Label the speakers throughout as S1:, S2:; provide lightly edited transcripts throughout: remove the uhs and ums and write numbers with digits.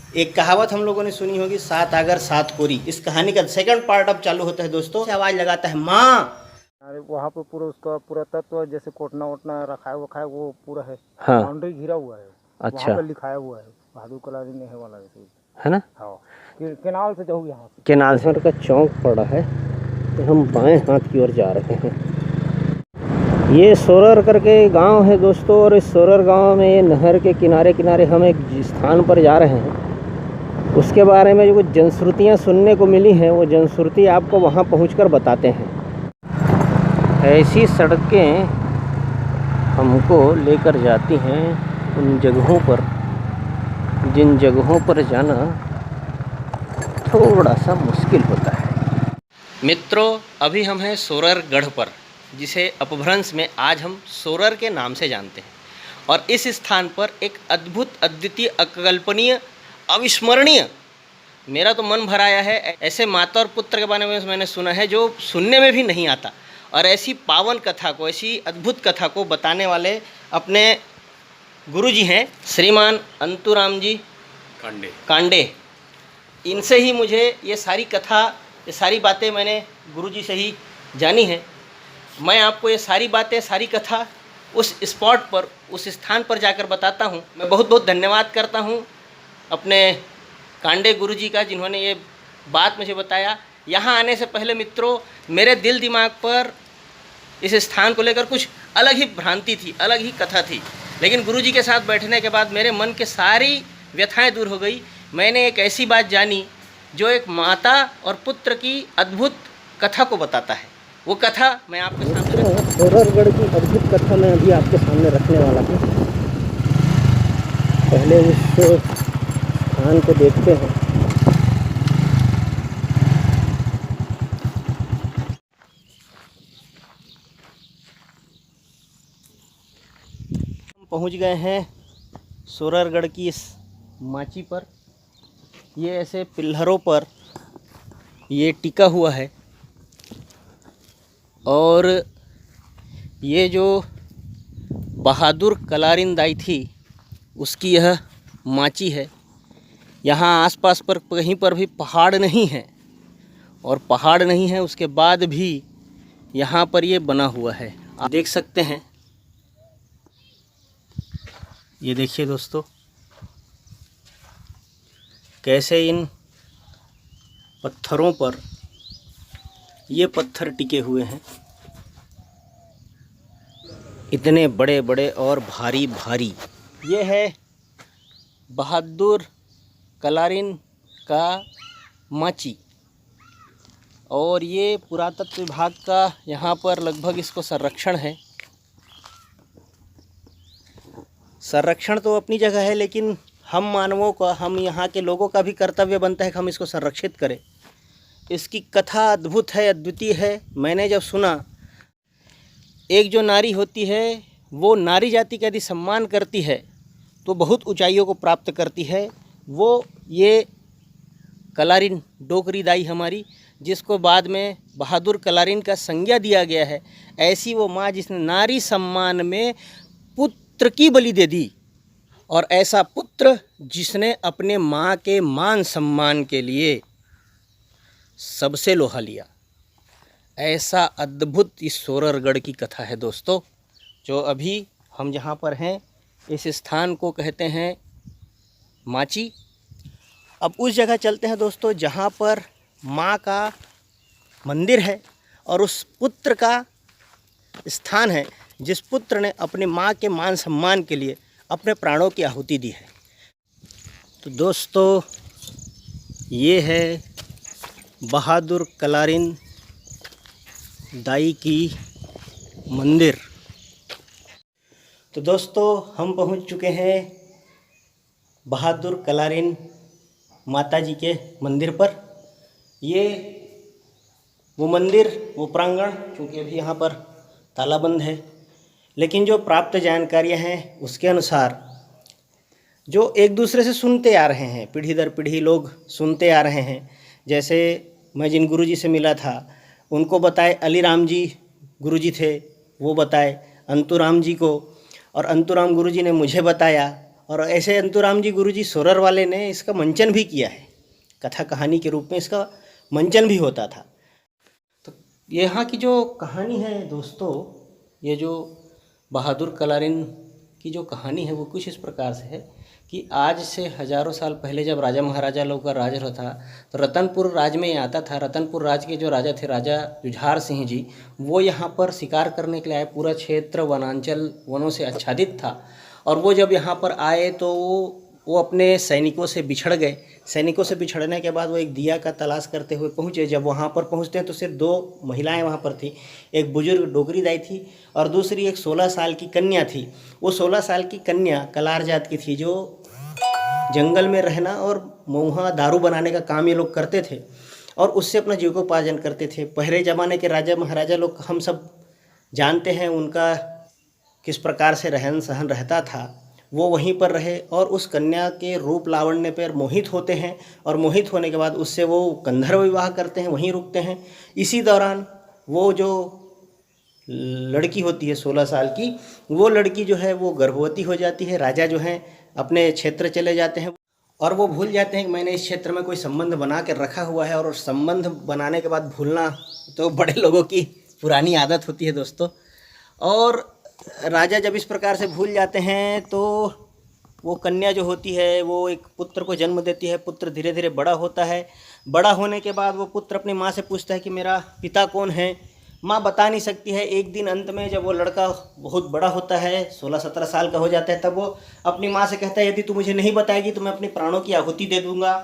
S1: एक कहावत हम लोगों ने सुनी होगी, 7 आगर 7 कोरी। इस कहानी का सेकंड पार्ट अब चालू होता है दोस्तों। आवाज लगाता है माँ।
S2: अरे वहाँ पे पूरा उसका पूरा तत्व जैसे कोटना वोटना रखा है वखा है वो पूरा है।
S3: हाँ।
S2: बाउंड्री घिरा हुआ है।
S3: अच्छा।
S2: वहाँ पे लिखाया हुआ है बहादुर कलारी ने है वाला
S3: है ना।
S2: हाँ। केनाल से जाओ यहाँ से।
S3: केनाल से का चौक पड़ा है तो हम बाएं हाथ की ओर जा रहे हैं। ये सोरर करके गांव है दोस्तों, और इस सोरर गांव में ये नहर के किनारे किनारे हम एक स्थान पर जा रहे हैं। उसके बारे में जो कुछ जनश्रुतियाँ सुनने को मिली हैं वो जनश्रुति आपको वहाँ पहुँचकर बताते हैं। ऐसी सड़कें हमको लेकर जाती हैं उन जगहों पर जिन जगहों पर जाना थोड़ा सा मुश्किल होता है। मित्रों, अभी हम हैं सोररगढ़ पर, जिसे अपभ्रंश में आज हम सोरर के नाम से जानते हैं। और इस स्थान पर एक अद्भुत, अद्वितीय, अकल्पनीय, अविस्मरणीय, मेरा तो मन भर आया है। ऐसे माता और पुत्र के बारे में मैंने सुना है जो सुनने में भी नहीं आता, और ऐसी पावन कथा को, ऐसी अद्भुत कथा को बताने वाले अपने गुरुजी हैं श्रीमान अंतुराम जी कांडे। इनसे ही मुझे ये सारी कथा, ये सारी बातें मैंने गुरुजी से ही जानी है। मैं आपको ये सारी बातें, सारी कथा उस स्पॉट पर, उस स्थान पर जाकर बताता हूँ। मैं बहुत बहुत धन्यवाद करता हूँ अपने कांडे गुरुजी का, जिन्होंने ये बात मुझे बताया। यहाँ आने से पहले मित्रों, मेरे दिल दिमाग पर इस स्थान को लेकर कुछ अलग ही भ्रांति थी, अलग ही कथा थी। लेकिन गुरुजी के साथ बैठने के बाद मेरे मन के सारी व्यथाएं दूर हो गई। मैंने एक ऐसी बात जानी जो एक माता और पुत्र की अद्भुत कथा को बताता है। वो कथा मैं आपके सामने, सोररगढ़ की अद्भुत कथा मैं अभी आपके सामने रखने वाला हूँ। पहले उस स्थान को देखते हैं। हम पहुँच गए हैं सोररगढ़ की इस माची पर। ये ऐसे पिल्लरों पर ये टिका हुआ है, और ये जो बहादुर कलारिन दाई थी उसकी यह माची है। यहाँ आसपास पर कहीं पर भी पहाड़ नहीं है, और पहाड़ नहीं है उसके बाद भी यहाँ पर ये बना हुआ है। आप देख सकते हैं, ये देखिए दोस्तों, कैसे इन पत्थरों पर ये पत्थर टिके हुए हैं, इतने बड़े बड़े और भारी भारी। ये है बहादुर कलारिन का माची, और ये पुरातत्व विभाग का यहाँ पर लगभग इसको संरक्षण है। संरक्षण तो अपनी जगह है, लेकिन हम मानवों का, हम यहाँ के लोगों का भी कर्तव्य बनता है कि हम इसको संरक्षित करें। इसकी कथा अद्भुत है, अद्वितीय है। मैंने जब सुना, एक जो नारी होती है वो नारी जाति का यदि सम्मान करती है तो बहुत ऊंचाइयों को प्राप्त करती है। वो ये कलारिन डोकरी दाई हमारी, जिसको बाद में बहादुर कलारिन का संज्ञा दिया गया है, ऐसी वो माँ जिसने नारी सम्मान में पुत्र की बलि दे दी, और ऐसा पुत्र जिसने अपने माँ के मान सम्मान के लिए सबसे लोहा लिया। ऐसा अद्भुत इस सोररगढ़ की कथा है दोस्तों, जो अभी हम जहाँ पर हैं इस स्थान को कहते हैं माची। अब उस जगह चलते हैं दोस्तों जहाँ पर माँ का मंदिर है, और उस पुत्र का स्थान है जिस पुत्र ने अपने माँ के मान सम्मान के लिए अपने प्राणों की आहुति दी है। तो दोस्तों, ये है बहादुर कलारिन दाई की मंदिर। तो दोस्तों, हम पहुंच चुके हैं बहादुर कलारिन माता जी के मंदिर पर। ये वो मंदिर, वो प्रांगण, क्योंकि अभी यहाँ पर तालाबंद है, लेकिन जो प्राप्त जानकारियाँ हैं उसके अनुसार जो एक दूसरे से सुनते आ रहे हैं, पीढ़ी दर पीढ़ी लोग सुनते आ रहे हैं। जैसे मैं जिन गुरुजी से मिला था उनको बताए, अली राम जी गुरुजी थे, वो बताए अंतुराम जी को, और अंतुराम गुरुजी ने मुझे बताया, और ऐसे अंतुराम जी गुरुजी सोरर वाले ने इसका मंचन भी किया है, कथा कहानी के रूप में इसका मंचन भी होता था। तो यहाँ की जो कहानी है दोस्तों, ये जो बहादुर कलारिन की जो कहानी है वो कुछ इस प्रकार से है कि आज से हजारों साल पहले जब राजा महाराजा लोग का राज होता था तो रतनपुर राज में ये आता था। रतनपुर राज के जो राजा थे, राजा जुझार सिंह जी, वो यहाँ पर शिकार करने के लिए आए। पूरा क्षेत्र वनांचल वनों से आच्छादित था और वो जब यहाँ पर आए तो वो अपने सैनिकों से बिछड़ गए। सैनिकों से बिछड़ने के बाद वो एक दिया का तलाश करते हुए पहुँचे। जब वहाँ पर पहुँचते हैं तो सिर्फ 2 महिलाएं वहाँ पर थी। एक बुजुर्ग डोगरी दाई थी और दूसरी एक 16 साल की कन्या थी। वो 16 साल की कन्या कलार जात की थी, जो जंगल में रहना और महुआ दारू बनाने का काम ये लोग करते थे और उससे अपना जीविकोपार्जन करते थे। पहले ज़माने के राजा महाराजा लोग हम सब जानते हैं उनका किस प्रकार से रहन सहन रहता था। वो वहीं पर रहे और उस कन्या के रूप लावण्य पर मोहित होते हैं और मोहित होने के बाद उससे वो गंधर्व विवाह करते हैं, वहीं रुकते हैं। इसी दौरान वो जो लड़की होती है 16 साल की, वो लड़की जो है वो गर्भवती हो जाती है। राजा जो हैं अपने क्षेत्र चले जाते हैं और वो भूल जाते हैं कि मैंने इस क्षेत्र में कोई संबंध बना कर रखा हुआ है। और संबंध बनाने के बाद भूलना तो बड़े लोगों की पुरानी आदत होती है दोस्तों। और राजा जब इस प्रकार से भूल जाते हैं तो वो कन्या जो होती है वो एक पुत्र को जन्म देती है। पुत्र धीरे धीरे बड़ा होता है। बड़ा होने के बाद वो पुत्र अपनी माँ से पूछता है कि मेरा पिता कौन है। माँ बता नहीं सकती है। एक दिन अंत में जब वो लड़का बहुत बड़ा होता है, 16-17 साल का हो जाता है, तब वो अपनी माँ से कहता है यदि तू मुझे नहीं बताएगी तो मैं अपने प्राणों की आहुति दे दूंगा।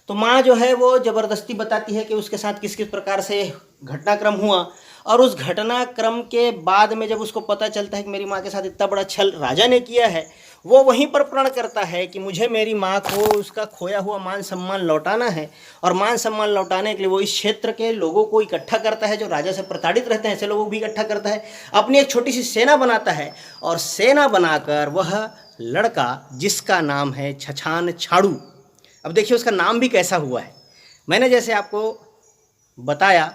S3: तो माँ जो है वो ज़बरदस्ती बताती है कि उसके साथ किस किस प्रकार से घटनाक्रम हुआ। और उस घटनाक्रम के बाद में जब उसको पता चलता है कि मेरी माँ के साथ इतना बड़ा छल राजा ने किया है, वो वहीं पर प्रण करता है कि मुझे मेरी माँ को उसका खोया हुआ मान सम्मान लौटाना है। और मान सम्मान लौटाने के लिए वो इस क्षेत्र के लोगों को इकट्ठा करता है, जो राजा से प्रताड़ित रहते हैं ऐसे लोगों को भी इकट्ठा करता है। अपनी एक छोटी सी सेना बनाता है और सेना बनाकर वह लड़का जिसका नाम है छछान छाड़ू। अब देखिए उसका नाम भी कैसा हुआ है। मैंने जैसे आपको बताया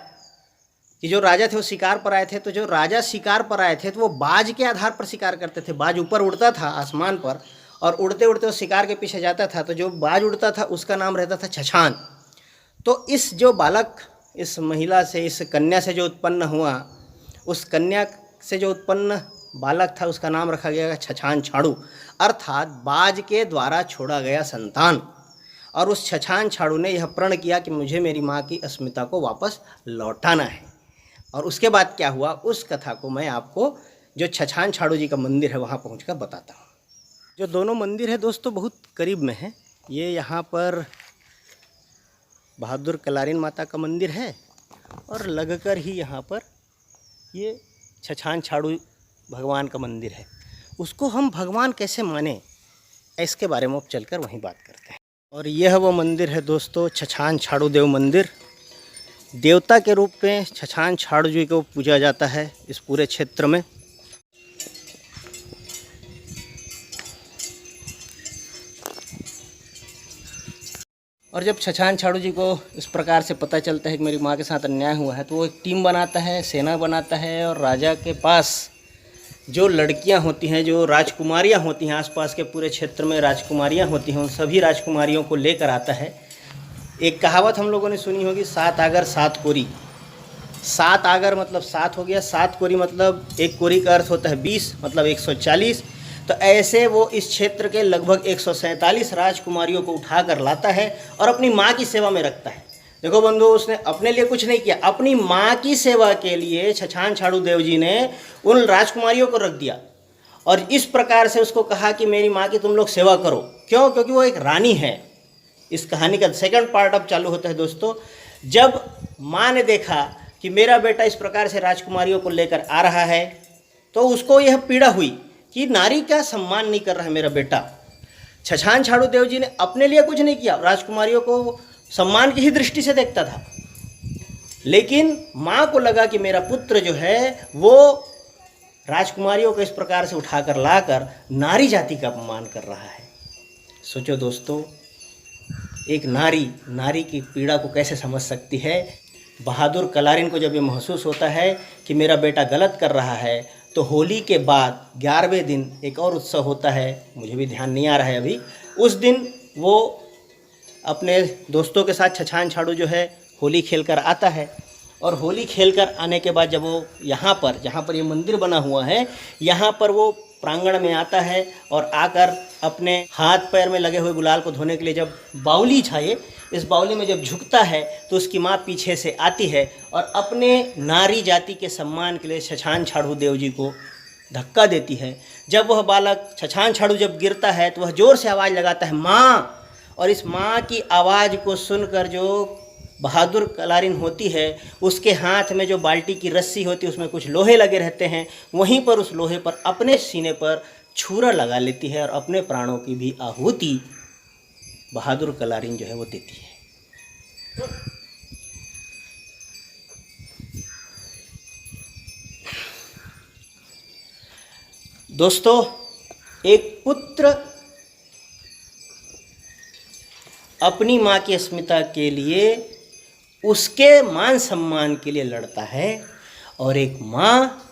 S3: कि जो राजा थे वो शिकार पर आए थे, तो जो राजा शिकार पर आए थे तो वो बाज के आधार पर शिकार करते थे। बाज ऊपर उड़ता था आसमान पर और उड़ते उड़ते वो शिकार के पीछे जाता था। तो जो बाज उड़ता था उसका नाम रहता था छछान। तो इस जो बालक, इस महिला से, इस कन्या से जो उत्पन्न हुआ, उस कन्या से जो उत्पन्न बालक था उसका नाम रखा गया छछान छाड़ू, अर्थात बाज के द्वारा छोड़ा गया संतान। और उस छछान छाड़ू ने यह प्रण किया कि मुझे मेरी माँ की अस्मिता को वापस लौटाना है। और उसके बाद क्या हुआ उस कथा को मैं आपको जो छछान छाड़ू जी का मंदिर है वहाँ पहुँचकर बताता हूँ। जो दोनों मंदिर है दोस्तों बहुत करीब में है। ये यहाँ पर बहादुर कलारिन माता का मंदिर है और लगकर ही यहाँ पर ये छछान छाड़ू भगवान का मंदिर है। उसको हम भगवान कैसे माने, इसके बारे में अब चलकर वहीं बात करते हैं। और यह वो मंदिर है दोस्तों, छछान छाड़ू देव मंदिर। देवता के रूप में छछान छाड़ू जी को पूजा जाता है इस पूरे क्षेत्र में। और जब छछान छाड़ू जी को इस प्रकार से पता चलता है कि मेरी माँ के साथ अन्याय हुआ है, तो वो एक टीम बनाता है, सेना बनाता है और राजा के पास जो लड़कियां होती हैं, जो राजकुमारियां होती हैं, आसपास के पूरे क्षेत्र में राजकुमारियां होती हैं, उन सभी राजकुमारियों को लेकर आता है। एक कहावत हम लोगों ने सुनी होगी, 7 आगर 7 कोरी। 7 आगर मतलब 7 हो गया, 7 कोरी मतलब एक कोरी का अर्थ होता है 20 मतलब 140। तो ऐसे वो इस क्षेत्र के लगभग 147 राजकुमारियों को उठाकर लाता है और अपनी माँ की सेवा में रखता है। देखो बंधु, उसने अपने लिए कुछ नहीं किया, अपनी माँ की सेवा के लिए छछान छाड़ू देव जी ने उन राजकुमारियों को रख दिया और इस प्रकार से उसको कहा कि मेरी माँ की तुम लोग सेवा करो। क्यों? क्योंकि वो एक रानी है। इस कहानी का सेकंड पार्ट अब चालू होता है दोस्तों। जब माँ ने देखा कि मेरा बेटा इस प्रकार से राजकुमारियों को लेकर आ रहा है, तो उसको यह पीड़ा हुई कि नारी का सम्मान नहीं कर रहा है मेरा बेटा। छछान छाड़ू देव जी ने अपने लिए कुछ नहीं किया, राजकुमारियों को सम्मान की ही दृष्टि से देखता था, लेकिन माँ को लगा कि मेरा पुत्र जो है वो राजकुमारियों को इस प्रकार से उठाकर लाकर नारी जाति का अपमान कर रहा है। सोचो दोस्तों, एक नारी की पीड़ा को कैसे समझ सकती है। बहादुर कलारिन को जब ये महसूस होता है कि मेरा बेटा गलत कर रहा है,
S1: तो होली के बाद 11वें दिन एक और उत्सव होता है, मुझे भी ध्यान नहीं आ रहा है अभी। उस दिन वो अपने दोस्तों के साथ छछान छाड़ू जो है होली खेलकर आता है, और होली खेलकर आने के बाद जब वो यहाँ पर जहाँ पर ये मंदिर बना हुआ है, यहाँ पर वो प्रांगण में आता है और आकर अपने हाथ पैर में लगे हुए गुलाल को धोने के लिए जब बावली छाए, इस बावली में जब झुकता है तो उसकी माँ पीछे से आती है और अपने नारी जाति के सम्मान के लिए छछान छाड़ू देव जी को धक्का देती है। जब वह बालक छछान छाड़ू जब गिरता है तो वह जोर से आवाज़ लगाता है माँ, और इस माँ की आवाज़ को सुनकर जो बहादुर कलारिन होती है उसके हाथ में जो बाल्टी की रस्सी होती है उसमें कुछ लोहे लगे रहते हैं, वहीं पर उस लोहे पर अपने सीने पर छुरा लगा लेती है और अपने प्राणों की भी आहुति बहादुर कलारिन जो है वो देती है। दोस्तों, एक पुत्र अपनी माँ की अस्मिता के लिए, उसके मान सम्मान के लिए लड़ता है, और एक माँ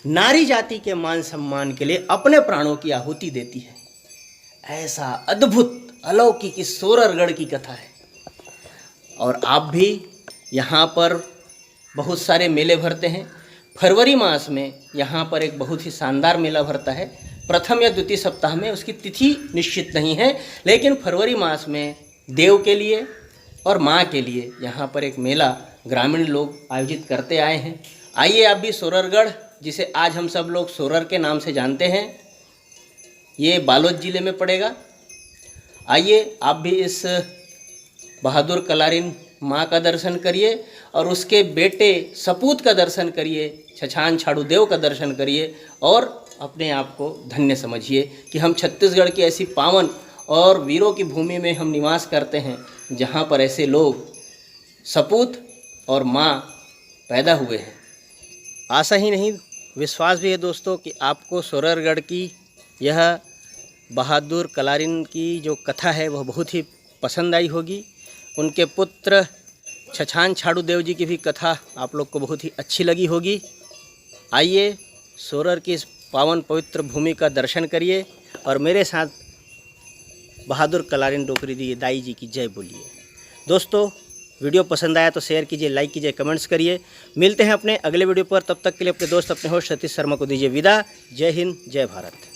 S1: नारी जाति के मान सम्मान के लिए अपने प्राणों की आहुति देती है। ऐसा अद्भुत अलौकिक इस सोररगढ़ की कथा है। और आप भी यहाँ पर बहुत सारे मेले भरते हैं। फरवरी मास में यहाँ पर एक बहुत ही शानदार मेला भरता है, प्रथम या द्वितीय सप्ताह में, उसकी तिथि निश्चित नहीं है, लेकिन फरवरी मास में देव के लिए और माँ के लिए यहाँ पर एक मेला ग्रामीण लोग आयोजित करते आए हैं। आइए आप भी सोररगढ़, जिसे आज हम सब लोग सोरर के नाम से जानते हैं, ये बालोद ज़िले में पड़ेगा। आइए आप भी इस बहादुर कलारिन माँ का दर्शन करिए और उसके बेटे सपूत का दर्शन करिए, छछान छाड़ू देव का दर्शन करिए, और अपने आप को धन्य समझिए कि हम छत्तीसगढ़ की ऐसी पावन और वीरों की भूमि में हम निवास करते हैं, जहाँ पर ऐसे लोग सपूत और माँ पैदा हुए हैं।
S3: आशा ही नहीं, विश्वास भी है दोस्तों कि आपको सोररगढ़ की यह बहादुर कलारिन की जो कथा है वह बहुत ही पसंद आई होगी। उनके पुत्र छछान छाड़ू देव जी की भी कथा आप लोग को बहुत ही अच्छी लगी होगी। आइए सोरर की इस पावन पवित्र भूमि का दर्शन करिए और मेरे साथ बहादुर कलारिन डोकरी दी दाई जी की जय बोलिए। दोस्तों, वीडियो पसंद आया तो शेयर कीजिए, लाइक कीजिए, कमेंट्स करिए। मिलते हैं अपने अगले वीडियो पर, तब तक के लिए अपने दोस्त अपने होस्ट सतीश शर्मा को दीजिए विदा। जय हिंद, जय भारत।